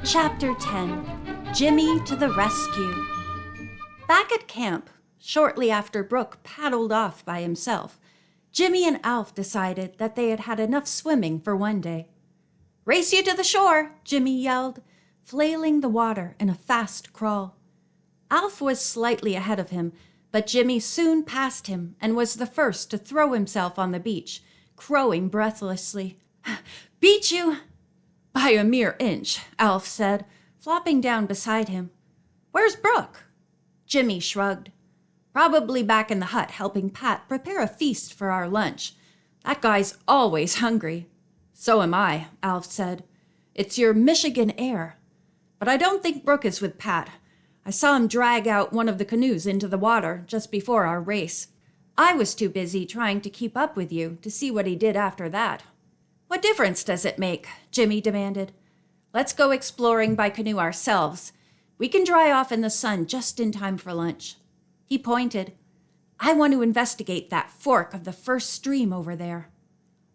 Chapter 10. Jimmy to the Rescue. Back at camp, shortly after Brooke paddled off by himself, Jimmy and Alf decided that they had had enough swimming for one day. "Race you to the shore," Jimmy yelled, flailing the water in a fast crawl. Alf was slightly ahead of him, but Jimmy soon passed him and was the first to throw himself on the beach, crowing breathlessly. "Beat you!" "By a mere inch," Alf said, flopping down beside him. "Where's Brooke?" Jimmy shrugged. "Probably back in the hut helping Pat prepare a feast for our lunch. That guy's always hungry." "So am I," Alf said. "It's your Michigan air. But I don't think Brooke is with Pat. I saw him drag out one of the canoes into the water just before our race. I was too busy trying to keep up with you to see what he did after that." "What difference does it make?" Jimmy demanded. "Let's go exploring by canoe ourselves. We can dry off in the sun just in time for lunch." He pointed. "I want to investigate that fork of the first stream over there."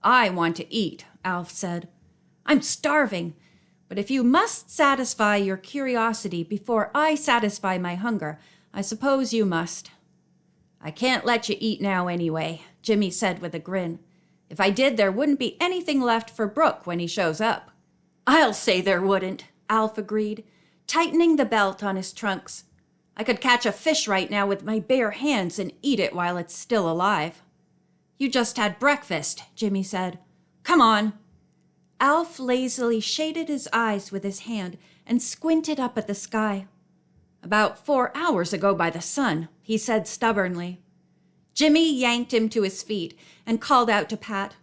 "I want to eat," Alf said. "I'm starving, but if you must satisfy your curiosity before I satisfy my hunger, I suppose you must." "I can't let you eat now anyway," Jimmy said with a grin. "If I did, there wouldn't be anything left for Brooke when he shows up." "I'll say there wouldn't," Alf agreed, tightening the belt on his trunks. "I could catch a fish right now with my bare hands and eat it while it's still alive." "You just had breakfast," Jimmy said. "Come on." Alf lazily shaded his eyes with his hand and squinted up at the sky. "About 4 hours ago by the sun," he said stubbornly. Jimmy yanked him to his feet and called out to Pat,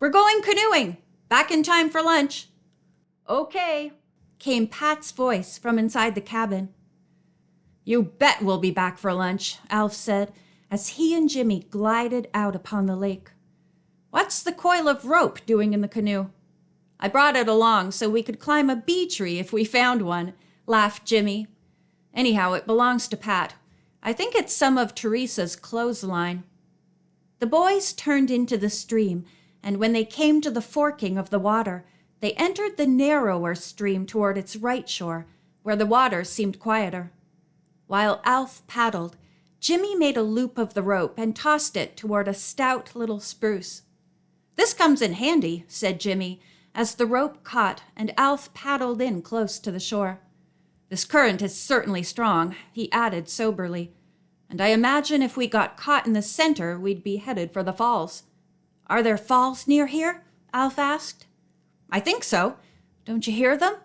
"We're going canoeing! Back in time for lunch." "Okay," came Pat's voice from inside the cabin. "You bet we'll be back for lunch," Alf said, as he and Jimmy glided out upon the lake. "What's the coil of rope doing in the canoe?" "I brought it along so we could climb a bee tree if we found one," laughed Jimmy. "Anyhow, it belongs to Pat. I think it's some of Teresa's clothesline." The boys turned into the stream, and when they came to the forking of the water, they entered the narrower stream toward its right shore, where the water seemed quieter. While Alf paddled, Jimmy made a loop of the rope and tossed it toward a stout little spruce. "This comes in handy," said Jimmy, as the rope caught and Alf paddled in close to the shore. "This current is certainly strong," he added soberly, "and I imagine if we got caught in the center, we'd be headed for the falls." "Are there falls near here?" Alf asked. "I think so. Don't you hear them?"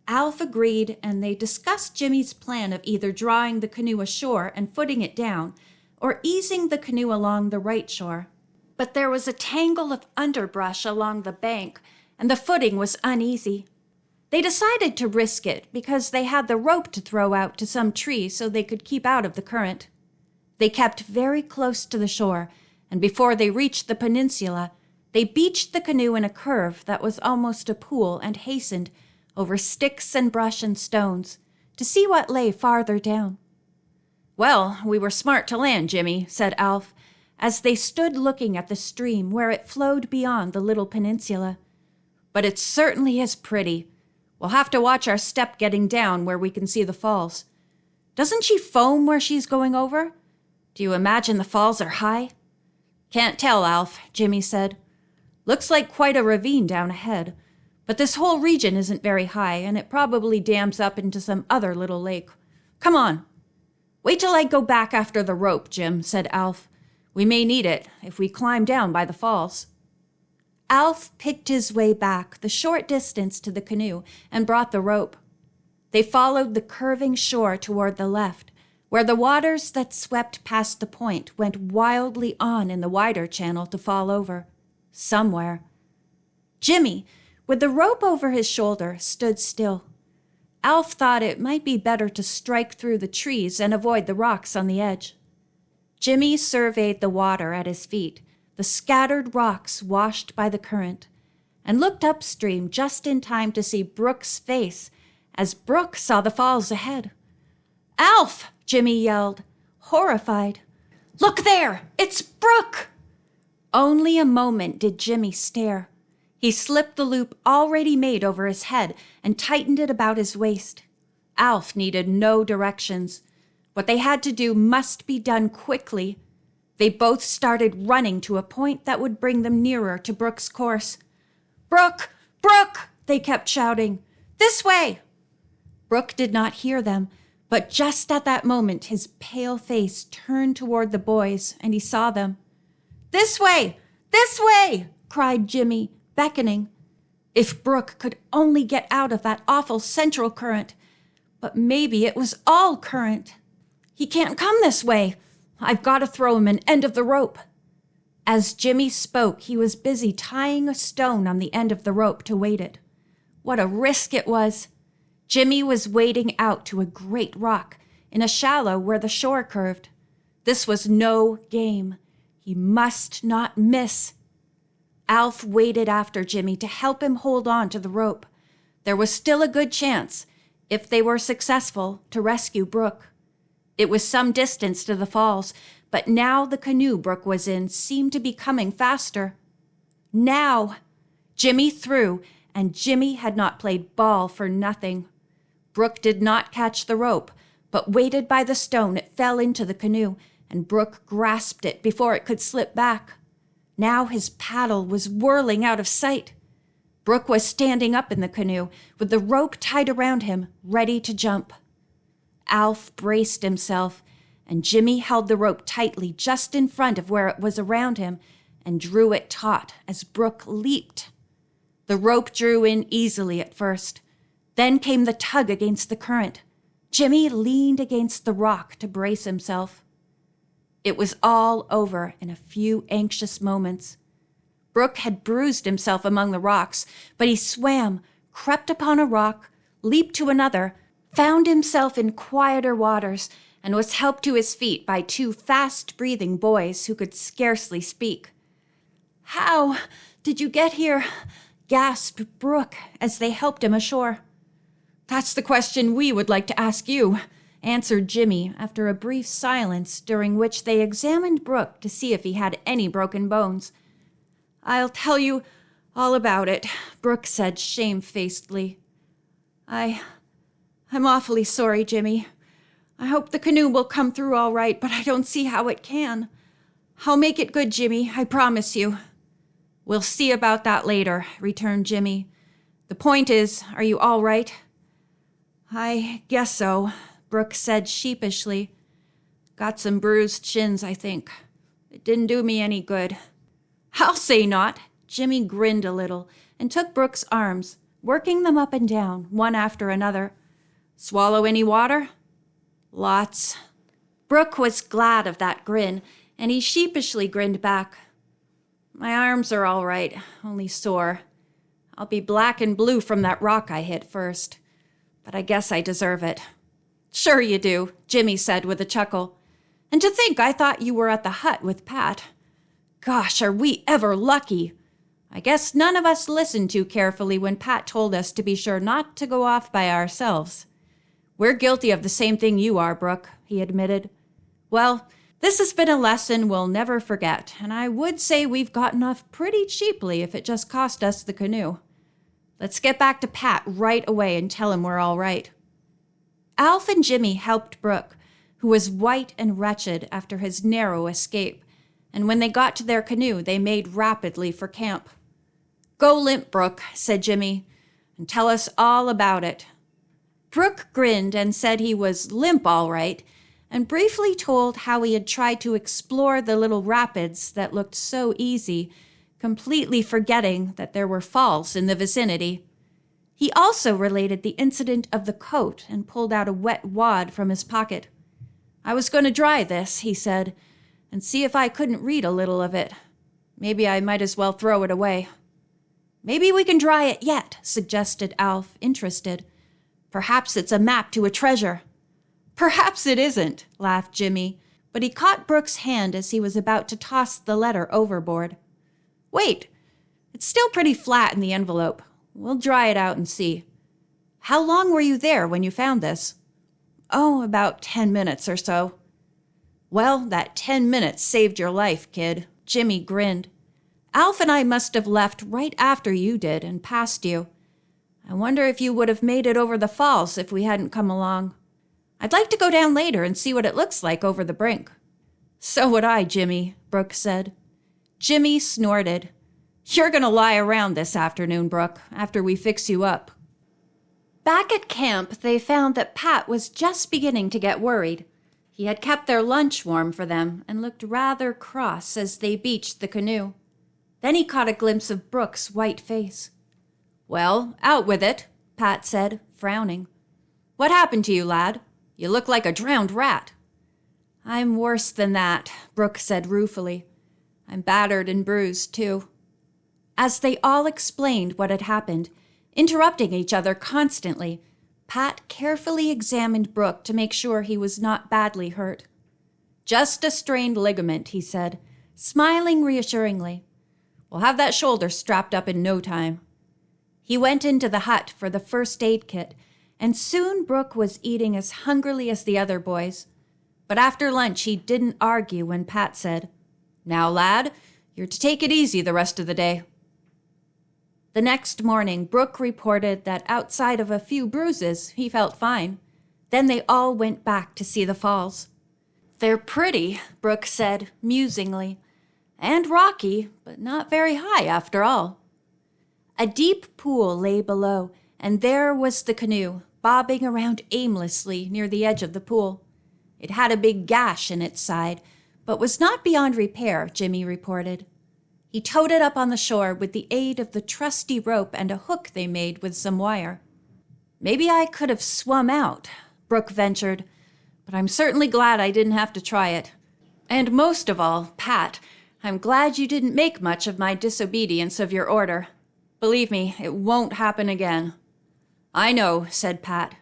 Alf agreed, and they discussed Jimmy's plan of either drawing the canoe ashore and footing it down, or easing the canoe along the right shore. But there was a tangle of underbrush along the bank, and the footing was uneasy. They decided to risk it because they had the rope to throw out to some tree so they could keep out of the current. They kept very close to the shore, and before they reached the peninsula, they beached the canoe in a curve that was almost a pool and hastened over sticks and brush and stones to see what lay farther down. "Well, we were smart to land, Jimmy," said Alf, as they stood looking at the stream where it flowed beyond the little peninsula. "But it certainly is pretty. We'll have to watch our step getting down where we can see the falls. Doesn't she foam where she's going over? Do you imagine the falls are high?" "Can't tell, Alf," Jimmy said. "Looks like quite a ravine down ahead, but this whole region isn't very high, and it probably dams up into some other little lake. Come on." "Wait till I go back after the rope, Jim," said Alf. "We may need it if we climb down by the falls." Alf picked his way back the short distance to the canoe and brought the rope. They followed the curving shore toward the left, where the waters that swept past the point went wildly on in the wider channel to fall over. Somewhere. Jimmy, with the rope over his shoulder, stood still. Alf thought it might be better to strike through the trees and avoid the rocks on the edge. Jimmy surveyed the water at his feet, the scattered rocks washed by the current, and looked upstream just in time to see Brooke's face as Brooke saw the falls ahead. "Alf!" Jimmy yelled, horrified. "Look there! It's Brooke!" Only a moment did Jimmy stare. He slipped the loop already made over his head and tightened it about his waist. Alf needed no directions. What they had to do must be done quickly. They both started running to a point that would bring them nearer to Brooke's course. "Brooke! Brooke!" they kept shouting. "This way!" Brooke did not hear them, but just at that moment his pale face turned toward the boys and he saw them. "This way! This way!" cried Jimmy, beckoning. If Brooke could only get out of that awful central current. But maybe it was all current. "He can't come this way. I've got to throw him an end of the rope." As Jimmy spoke, he was busy tying a stone on the end of the rope to weight it. What a risk it was! Jimmy was wading out to a great rock in a shallow where the shore curved. This was no game. He must not miss. Alf waded after Jimmy to help him hold on to the rope. There was still a good chance, if they were successful, to rescue Brooke. It was some distance to the falls, but now the canoe Brooke was in seemed to be coming faster. Now! Jimmy threw, and Jimmy had not played ball for nothing. Brooke did not catch the rope, but weighted by the stone, it fell into the canoe, and Brooke grasped it before it could slip back. Now his paddle was whirling out of sight. Brooke was standing up in the canoe, with the rope tied around him, ready to jump. Alf braced himself, and Jimmy held the rope tightly just in front of where it was around him and drew it taut as Brooke leaped. The rope drew in easily at first. Then came the tug against the current. Jimmy leaned against the rock to brace himself. It was all over in a few anxious moments. Brooke had bruised himself among the rocks, but he swam, crept upon a rock, leaped to another, found himself in quieter waters, and was helped to his feet by two fast-breathing boys who could scarcely speak. "How did you get here?" gasped Brooke as they helped him ashore. "That's the question we would like to ask you," answered Jimmy after a brief silence during which they examined Brooke to see if he had any broken bones. "I'll tell you all about it," Brooke said shamefacedly. I'm awfully sorry, Jimmy. I hope the canoe will come through all right, but I don't see how it can. I'll make it good, Jimmy, I promise you." "We'll see about that later," returned Jimmy. "The point is, are you all right?" "I guess so," Brooke said sheepishly. "Got some bruised shins, I think. It didn't do me any good." "I'll say not." Jimmy grinned a little and took Brooke's arms, working them up and down, one after another. "Swallow any water?" "Lots." Brooke was glad of that grin, and he sheepishly grinned back. "My arms are all right, only sore. I'll be black and blue from that rock I hit first. But I guess I deserve it." "Sure you do," Jimmy said with a chuckle. "And to think I thought you were at the hut with Pat. Gosh, are we ever lucky! I guess none of us listened too carefully when Pat told us to be sure not to go off by ourselves." "We're guilty of the same thing you are, Brooke," he admitted. "Well, this has been a lesson we'll never forget, and I would say we've gotten off pretty cheaply if it just cost us the canoe. Let's get back to Pat right away and tell him we're all right." Alf and Jimmy helped Brooke, who was white and wretched after his narrow escape, and when they got to their canoe, they made rapidly for camp. "Go limp, Brooke," said Jimmy, "and tell us all about it." Brooke grinned and said he was limp all right, and briefly told how he had tried to explore the little rapids that looked so easy, completely forgetting that there were falls in the vicinity. He also related the incident of the coat and pulled out a wet wad from his pocket. "I was going to dry this," he said, "and see if I couldn't read a little of it. Maybe I might as well throw it away." "Maybe we can dry it yet," suggested Alf, interested. "Perhaps it's a map to a treasure." "Perhaps it isn't," laughed Jimmy, but he caught Brooke's hand as he was about to toss the letter overboard. "Wait, it's still pretty flat in the envelope. We'll dry it out and see. How long were you there when you found this?" "Oh, about 10 minutes or so." "Well, that 10 minutes saved your life, kid." Jimmy grinned. Alf and I must have left right after you did and passed you. I wonder if you would have made it over the falls if we hadn't come along. I'd like to go down later and see what it looks like over the brink." "So would I, Jimmy," Brooke said. Jimmy snorted. "You're going to lie around this afternoon, Brooke, after we fix you up." Back at camp, they found that Pat was just beginning to get worried. He had kept their lunch warm for them and looked rather cross as they beached the canoe. Then he caught a glimpse of Brooke's white face. "Well, out with it," Pat said, frowning. "What happened to you, lad? You look like a drowned rat." "I'm worse than that," Brooke said ruefully. "I'm battered and bruised, too." As they all explained what had happened, interrupting each other constantly, Pat carefully examined Brooke to make sure he was not badly hurt. "Just a strained ligament," he said, smiling reassuringly. "We'll have that shoulder strapped up in no time." He went into the hut for the first aid kit, and soon Brooke was eating as hungrily as the other boys. But after lunch, he didn't argue when Pat said, "Now, lad, you're to take it easy the rest of the day." The next morning, Brooke reported that outside of a few bruises, he felt fine. Then they all went back to see the falls. "They're pretty," Brooke said musingly, "and rocky, but not very high after all." A deep pool lay below, and there was the canoe, bobbing around aimlessly near the edge of the pool. It had a big gash in its side, but was not beyond repair, Jimmy reported. He towed it up on the shore with the aid of the trusty rope and a hook they made with some wire. "Maybe I could have swum out," Brooke ventured, "but I'm certainly glad I didn't have to try it. And most of all, Pat, I'm glad you didn't make much of my disobedience of your order. Believe me, it won't happen again." "I know," said Pat.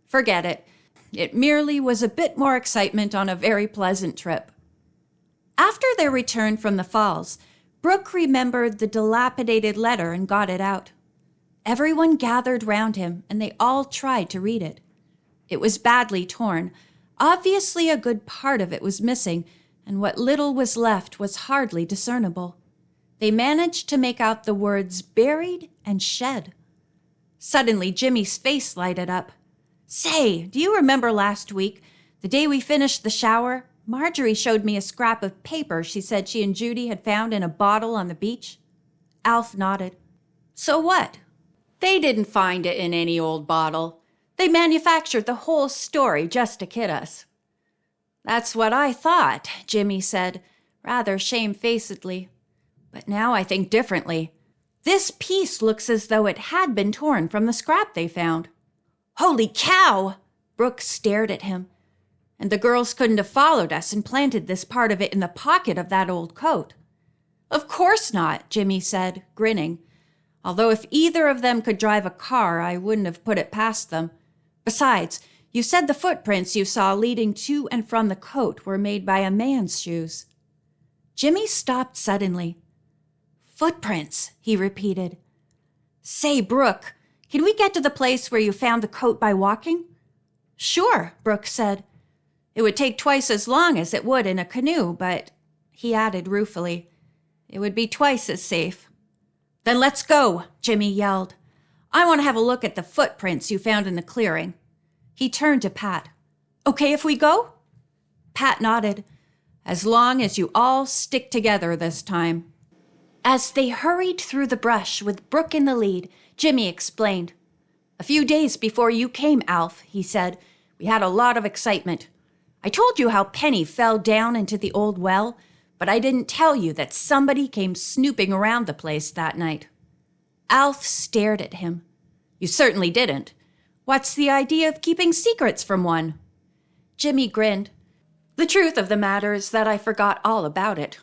"Forget it. It merely was a bit more excitement on a very pleasant trip." After their return from the falls, Brooke remembered the dilapidated letter and got it out. Everyone gathered round him, and they all tried to read it. It was badly torn. Obviously a good part of it was missing, and what little was left was hardly discernible. They managed to make out the words buried and shed. Suddenly, Jimmy's face lighted up. "Say, do you remember last week, the day we finished the shower? Marjorie showed me a scrap of paper she said she and Judy had found in a bottle on the beach." Alf nodded. "So what?" "They didn't find it in any old bottle. They manufactured the whole story just to kid us." "That's what I thought," Jimmy said, rather shamefacedly. "But now I think differently. This piece looks as though it had been torn from the scrap they found." "Holy cow!" Brooke stared at him. "And the girls couldn't have followed us and planted this part of it in the pocket of that old coat." "Of course not," Jimmy said, grinning. "Although if either of them could drive a car, I wouldn't have put it past them. Besides, you said the footprints you saw leading to and from the coat were made by a man's shoes." Jimmy stopped suddenly. "Footprints," he repeated. "Say, Brooke, can we get to the place where you found the coat by walking?" "Sure," Brooke said. "It would take twice as long as it would in a canoe, but," he added ruefully, "it would be twice as safe." "Then let's go," Jimmy yelled. "I want to have a look at the footprints you found in the clearing." He turned to Pat. "Okay if we go?" Pat nodded. "As long as you all stick together this time." As they hurried through the brush with Brooke in the lead, Jimmy explained. "A few days before you came, Alf," he said, "we had a lot of excitement. I told you how Penny fell down into the old well, but I didn't tell you that somebody came snooping around the place that night." Alf stared at him. "You certainly didn't. What's the idea of keeping secrets from one?" Jimmy grinned. "The truth of the matter is that I forgot all about it.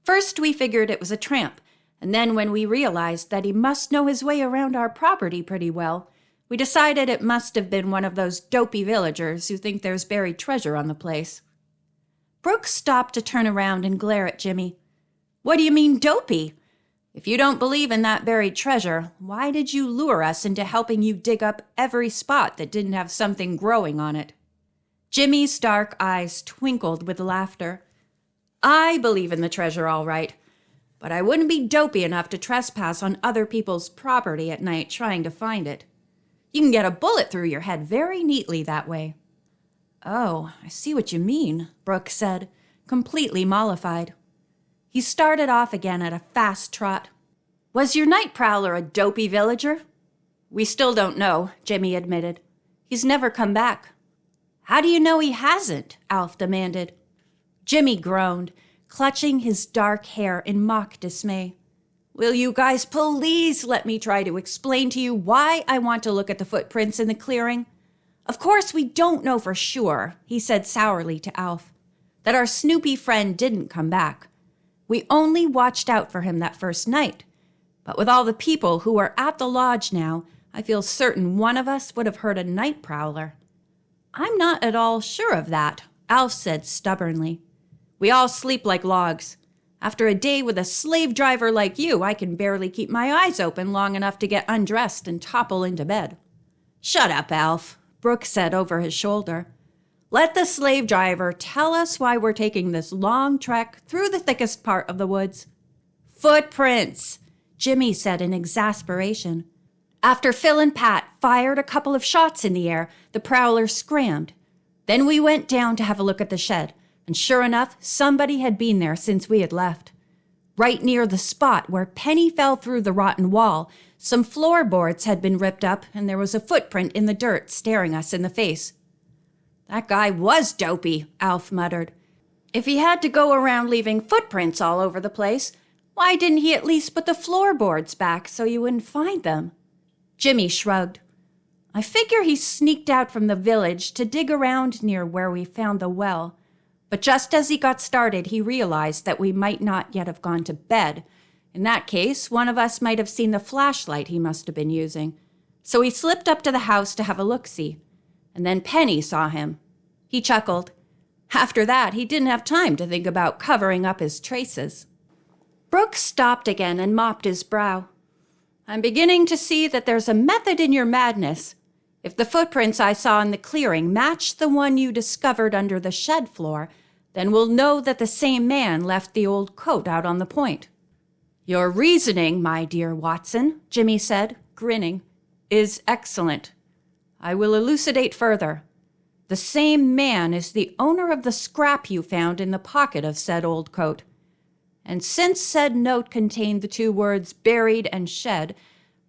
First we figured it was a tramp, and then when we realized that he must know his way around our property pretty well, we decided it must have been one of those dopey villagers who think there's buried treasure on the place." Brooke stopped to turn around and glare at Jimmy. "What do you mean, dopey? If you don't believe in that buried treasure, why did you lure us into helping you dig up every spot that didn't have something growing on it?" Jimmy's dark eyes twinkled with laughter. "I believe in the treasure all right. but I wouldn't be dopey enough to trespass on other people's property at night trying to find it. You can get a bullet through your head very neatly that way." "Oh, I see what you mean," Brooke said, completely mollified. He started off again at a fast trot. "Was your night prowler a dopey villager?" "We still don't know," Jimmy admitted. "He's never come back." "How do you know he hasn't?" Alf demanded. Jimmy groaned, clutching his dark hair in mock dismay. "Will you guys please let me try to explain to you why I want to look at the footprints in the clearing? Of course, we don't know for sure," he said sourly to Alf, "that our Snoopy friend didn't come back. We only watched out for him that first night. But with all the people who are at the lodge now, I feel certain one of us would have heard a night prowler." "I'm not at all sure of that," Alf said stubbornly. "We all sleep like logs. After a day with a slave driver like you, I can barely keep my eyes open long enough to get undressed and topple into bed." "Shut up, Alf," Brooke said over his shoulder. "Let the slave driver tell us why we're taking this long trek through the thickest part of the woods." "Footprints," Jimmy said in exasperation. "After Phil and Pat fired a couple of shots in the air, the prowler scrammed. Then we went down to have a look at the shed, and sure enough, somebody had been there since we had left. Right near the spot where Penny fell through the rotten wall, some floorboards had been ripped up, and there was a footprint in the dirt staring us in the face." "That guy was dopey," Alf muttered. "If he had to go around leaving footprints all over the place, why didn't he at least put the floorboards back so you wouldn't find them?" Jimmy shrugged. "I figure he sneaked out from the village to dig around near where we found the well. But just as he got started, he realized that we might not yet have gone to bed. In that case, one of us might have seen the flashlight he must have been using. So he slipped up to the house to have a look-see. And then Penny saw him." He chuckled. "After that, he didn't have time to think about covering up his traces." Brooke stopped again and mopped his brow. "I'm beginning to see that there's a method in your madness. If the footprints I saw in the clearing match the one you discovered under the shed floor, then we'll know that the same man left the old coat out on the point." "Your reasoning, my dear Watson," Jimmy said, grinning, "is excellent. I will elucidate further. The same man is the owner of the scrap you found in the pocket of said old coat. And since said note contained the two words buried and shed,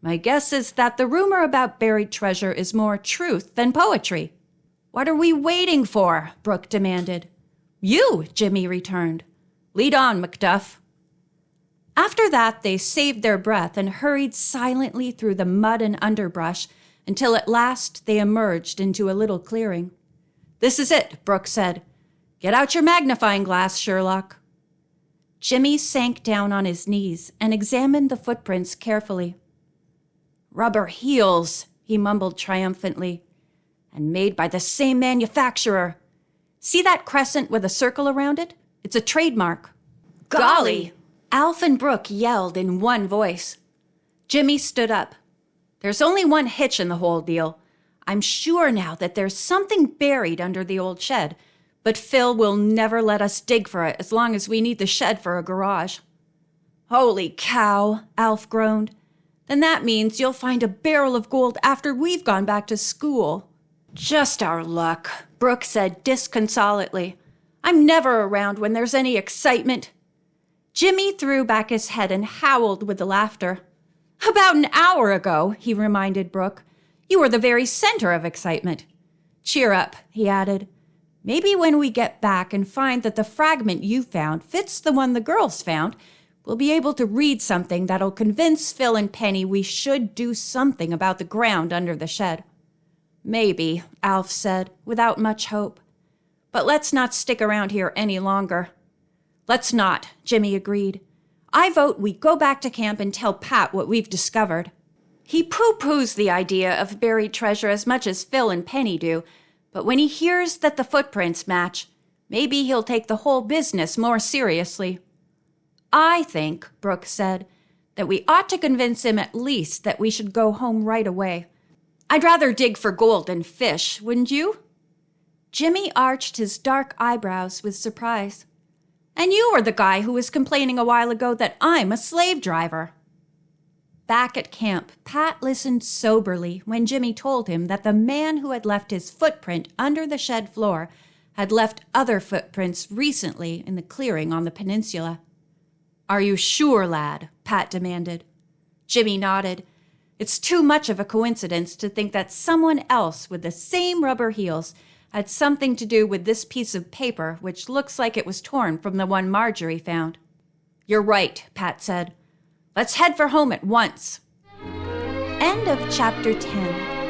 my guess is that the rumor about buried treasure is more truth than poetry." "What are we waiting for?" Brooke demanded. "You," Jimmy returned. "Lead on, Macduff." After that, they saved their breath and hurried silently through the mud and underbrush until at last they emerged into a little clearing. "This is it," Brooke said. "Get out your magnifying glass, Sherlock." Jimmy sank down on his knees and examined the footprints carefully. "Rubber heels," he mumbled triumphantly. "And made by the same manufacturer. See that crescent with a circle around it? It's a trademark." "Golly!" Alf and Brooke yelled in one voice. Jimmy stood up. "There's only one hitch in the whole deal. I'm sure now that there's something buried under the old shed, but Phil will never let us dig for it as long as we need the shed for a garage." "Holy cow," Alf groaned. "Then that means you'll find a barrel of gold after we've gone back to school." "Just our luck," Brooke said disconsolately. "I'm never around when there's any excitement." Jimmy threw back his head and howled with the laughter. "About an hour ago," he reminded Brooke, "you were the very center of excitement. Cheer up," he added. "Maybe when we get back and find that the fragment you found fits the one the girls found, we'll be able to read something that'll convince Phil and Penny we should do something about the ground under the shed." "Maybe," Alf said, without much hope. "But let's not stick around here any longer." "Let's not," Jimmy agreed. "I vote we go back to camp and tell Pat what we've discovered. He pooh-poohs the idea of buried treasure as much as Phil and Penny do, but when he hears that the footprints match, maybe he'll take the whole business more seriously." "I think," Brooke said, "that we ought to convince him at least that we should go home right away. I'd rather dig for gold than fish, wouldn't you?" Jimmy arched his dark eyebrows with surprise. And you are the guy who was complaining a while ago that I'm a slave driver. Back at camp, Pat listened soberly when Jimmy told him that the man who had left his footprint under the shed floor had left other footprints recently in the clearing on the peninsula. "Are you sure, lad?" Pat demanded. Jimmy nodded. It's too much of a coincidence to think that someone else with the same rubber heels had something to do with this piece of paper, which looks like it was torn from the one Marjorie found. "You're right," Pat said. "Let's head for home at once." End of chapter 10.